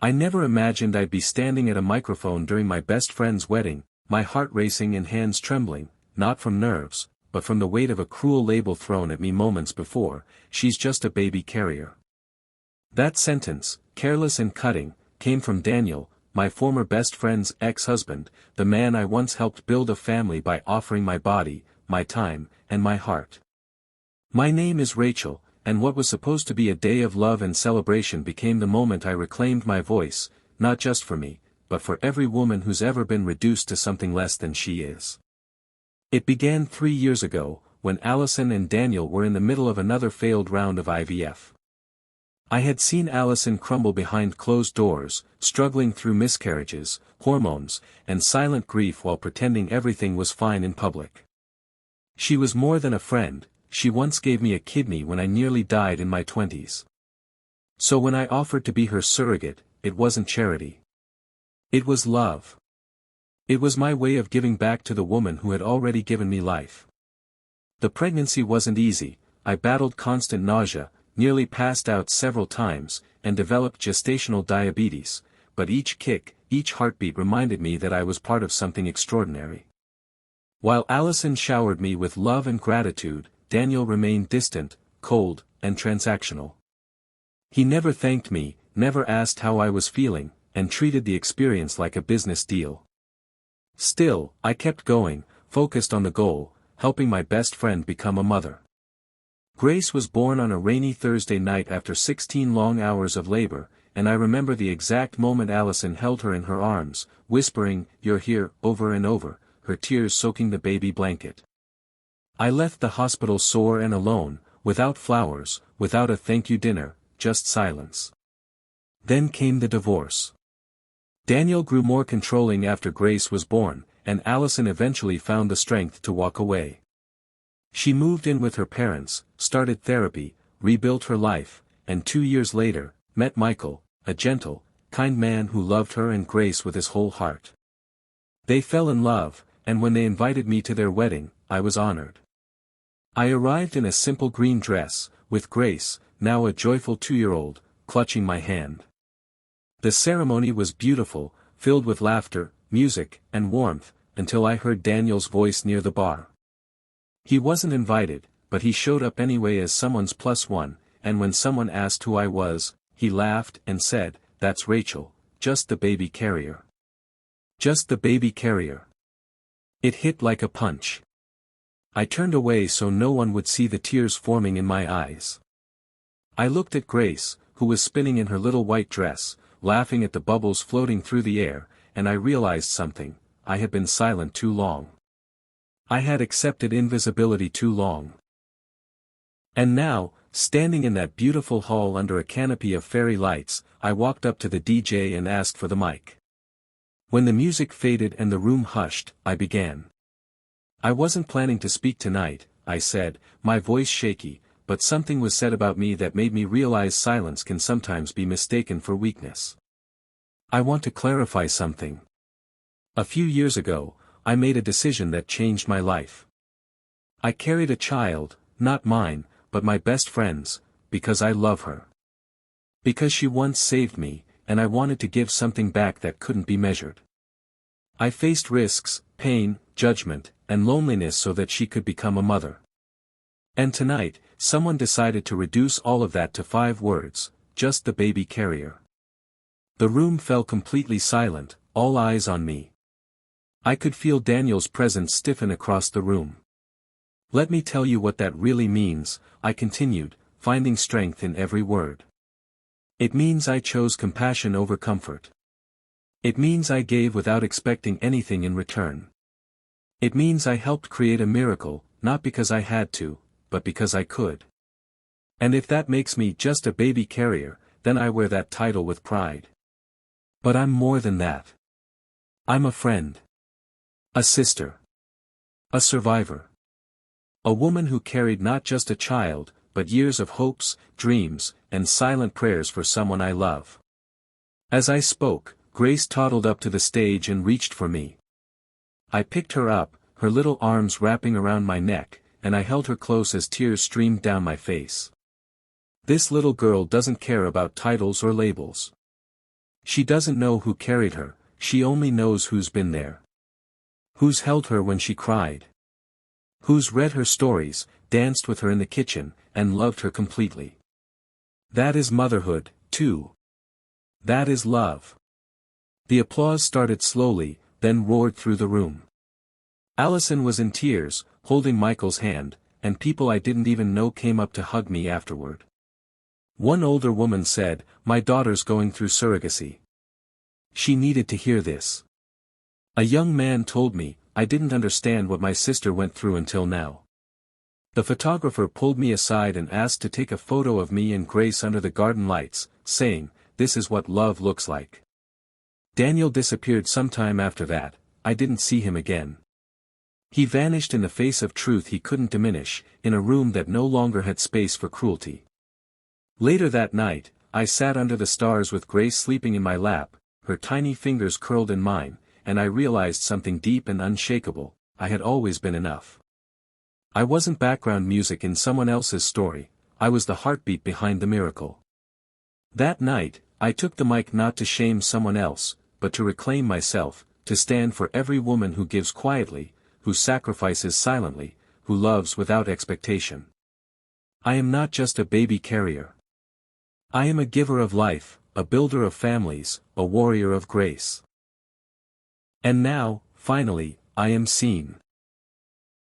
I never imagined I'd be standing at a microphone during my best friend's wedding, my heart racing and hands trembling, not from nerves, but from the weight of a cruel label thrown at me moments before. She's just a baby carrier. That sentence, careless and cutting, came from Daniel, my former best friend's ex-husband, the man I once helped build a family by offering my body, my time, and my heart. My name is Rachel, and what was supposed to be a day of love and celebration became the moment I reclaimed my voice, not just for me, but for every woman who's ever been reduced to something less than she is. It began 3 years ago, when Allison and Daniel were in the middle of another failed round of IVF. I had seen Allison crumble behind closed doors, struggling through miscarriages, hormones, and silent grief while pretending everything was fine in public. She was more than a friend. She once gave me a kidney when I nearly died in my 20s. So when I offered to be her surrogate, it wasn't charity. It was love. It was my way of giving back to the woman who had already given me life. The pregnancy wasn't easy. I battled constant nausea, nearly passed out several times, and developed gestational diabetes, but each kick, each heartbeat reminded me that I was part of something extraordinary. While Allison showered me with love and gratitude, Daniel remained distant, cold, and transactional. He never thanked me, never asked how I was feeling, and treated the experience like a business deal. Still, I kept going, focused on the goal, helping my best friend become a mother. Grace was born on a rainy Thursday night after 16 long hours of labor, and I remember the exact moment Allison held her in her arms, whispering, "You're here," over and over, her tears soaking the baby blanket. I left the hospital sore and alone, without flowers, without a thank you dinner, just silence. Then came the divorce. Daniel grew more controlling after Grace was born, and Allison eventually found the strength to walk away. She moved in with her parents, started therapy, rebuilt her life, and 2 years later, met Michael, a gentle, kind man who loved her and Grace with his whole heart. They fell in love, and when they invited me to their wedding, I was honored. I arrived in a simple green dress, with Grace, now a joyful 2-year-old, clutching my hand. The ceremony was beautiful, filled with laughter, music, and warmth, until I heard Daniel's voice near the bar. He wasn't invited, but he showed up anyway as someone's plus one, and when someone asked who I was, he laughed and said, "That's Rachel, just the baby carrier." Just the baby carrier. It hit like a punch. I turned away so no one would see the tears forming in my eyes. I looked at Grace, who was spinning in her little white dress, laughing at the bubbles floating through the air, and I realized something: I had been silent too long. I had accepted invisibility too long. And now, standing in that beautiful hall under a canopy of fairy lights, I walked up to the DJ and asked for the mic. When the music faded and the room hushed, I began. "I wasn't planning to speak tonight," I said, my voice shaky, but something was said about me that made me realize silence can sometimes be mistaken for weakness. "I want to clarify something. A few years ago, I made a decision that changed my life. I carried a child, not mine, but my best friend's, because I love her. Because she once saved me, and I wanted to give something back that couldn't be measured. I faced risks, pain, judgment, and loneliness so that she could become a mother. And tonight, someone decided to reduce all of that to 5 words, just the baby carrier." The room fell completely silent, all eyes on me. I could feel Daniel's presence stiffen across the room. "Let me tell you what that really means," I continued, finding strength in every word. "It means I chose compassion over comfort. It means I gave without expecting anything in return. It means I helped create a miracle, not because I had to, but because I could. And if that makes me just a baby carrier, then I wear that title with pride. But I'm more than that. I'm a friend. A sister. A survivor. A woman who carried not just a child, but years of hopes, dreams, and silent prayers for someone I love." As I spoke, Grace toddled up to the stage and reached for me. I picked her up, her little arms wrapping around my neck, and I held her close as tears streamed down my face. This little girl doesn't care about titles or labels. She doesn't know who carried her, she only knows who's been there. Who's held her when she cried. Who's read her stories, danced with her in the kitchen, and loved her completely. That is motherhood, too. That is love. The applause started slowly, then roared through the room. Allison was in tears, holding Michael's hand, and people I didn't even know came up to hug me afterward. One older woman said, "My daughter's going through surrogacy. She needed to hear this." A young man told me, "I didn't understand what my sister went through until now." The photographer pulled me aside and asked to take a photo of me and Grace under the garden lights, saying, "This is what love looks like." Daniel disappeared sometime after that. I didn't see him again. He vanished in the face of truth he couldn't diminish, in a room that no longer had space for cruelty. Later that night, I sat under the stars with Grace sleeping in my lap, her tiny fingers curled in mine, and I realized something deep and unshakable: I had always been enough. I wasn't background music in someone else's story, I was the heartbeat behind the miracle. That night, I took the mic not to shame someone else, but to reclaim myself, to stand for every woman who gives quietly, who sacrifices silently, who loves without expectation. I am not just a baby carrier. I am a giver of life, a builder of families, a warrior of grace. And now, finally, I am seen.